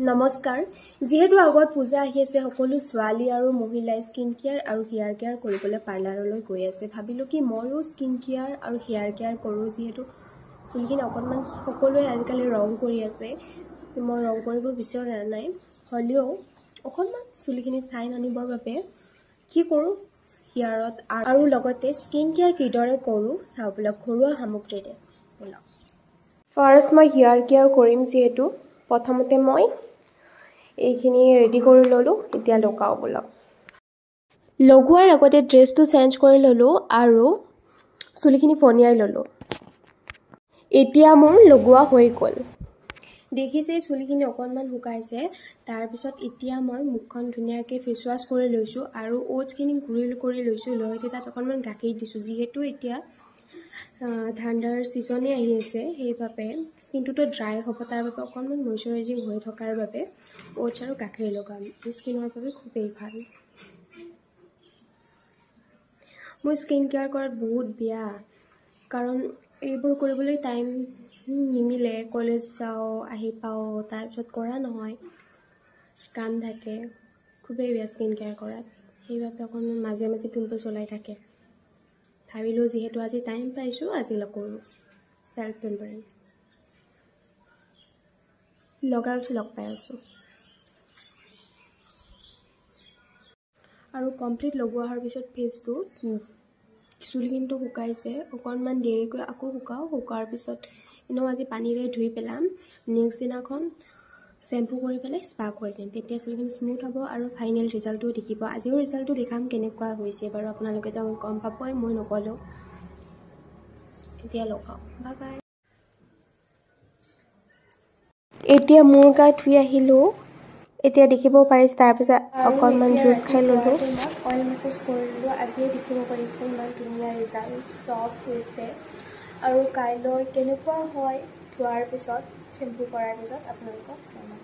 নমস্কাৰ যেহেতু আগত পূজা আহি আছে সকলো ছোৱালী আৰু মহিলাই স্কিন কেয়াৰ আৰু হেয়াৰ কেয়াৰ কৰিবলৈ পাৰ্লাৰলৈ গৈ আছে ভাবিলো কি ময়ো স্কিন কেয়াৰ আৰু হেয়াৰ কেয়াৰ কৰোঁ যেহেতু চুলিখিনি অকণমান সকলোৱে আজিকালি ৰং কৰি আছে মই ৰং কৰিব বিচৰা নাই হলিও অকণমান চুলিখিনি চাইন আনিবৰ বাবে কি কৰোঁ হেয়াৰত আৰু লগতে স্কিন কেয়াৰ কিদৰে কৰোঁ চাবলৈ ঘৰুৱা সামগ্ৰীৰে বলক ফাৰ্ষ্ট মই হেয়াৰ কেয়াৰ কৰিম যেহেতু প্ৰথমতে মই এইখিনি ৰেডি কৰি ললো এতিয়া লগাও বলক লগোৱাৰ আগতে ড্ৰেছটো চেঞ্জ কৰি ললো আৰু চুলিখিনি ফনিয়াই ললো এতিয়া মোৰ লগোৱা হৈ গ'ল দেখিছে চুলিখিনি অকণমান শুকাইছে তাৰ পিছত এতিয়া মই মুখখন ধুনীয়াকৈ ফেচ ৱাছ কৰি লৈছো আৰু ওটছখিনি গুৰিল কৰি লৈছো লৈ তাত অকণমান গাখীৰ দিছো যিহেতু এতিয়া ঠাণ্ডাৰ সিজনে আহি আছে সেইভাবে স্কিনটো ড্ৰাই হ'ব তাৰ বাবে অকণমান ময়শ্চাৰাইজিং হৈ থকাৰ বাবে ওটছ আৰু গাখীৰ লগাম স্কিনৰ বাবে খুবেই ভাল মোৰ স্কিন কেয়াৰ কৰাত বহুত বেয়া কাৰণ এইবোৰ কৰিবলৈ টাইম নিমিলে কলেজ যাও আহি পাও তাৰ পিছত কৰা নহয় কাম থাকে খুবেই বেয়া স্কিন কেয়াৰ কৰাত সেইভাবে অকণমান মাজে মাজে পিম্পলছ ওলাই থাকে ভাবিলো যেহেতু আজি টাইম পাইছো আজি কৰোঁ সেলফ পেম্পাৰিং লগাই উঠি লগ পাই আছো আৰু কমপ্লিট লগোৱা হোৱাৰ পিছত ফেচটো চুলিখিনিটো শুকাইছে অকণমান দেৰিকৈ আকৌ শুকোৱাৰ পিছত এনেও আজি পানীৰে ধুই পেলাম নেক্সট দিনাখন শ্যাম্পু কৰি পেলাই স্পা কৰি দিম তেতিয়া চুলিখিনি স্মুথ হ'ব আৰু ফাইনেল ৰিজাল্টটো দেখিব আজিও ৰিজাল্টটো দেখাম কেনেকুৱা হৈছে বাৰু আপোনালোকে তো গম পাবই মই নকলো এতিয়া লগাও বাই বাই এতিয়া মোৰ গাত ধুই আহিলো এতিয়া দেখিব পাৰিছে তাৰ পিছত অকণমান জুচ খাই ললো অইল মেছেজ কৰিলো আজিয়ে দেখিব পাৰিছে ইমান ধুনীয়া ৰিজাল্ট সফ্ট হৈছে আৰু কাইলৈ কেনেকুৱা হয় ধোৱাৰ পিছত শ্যাম্পু কৰাৰ পিছত আপোনালোকক জনাম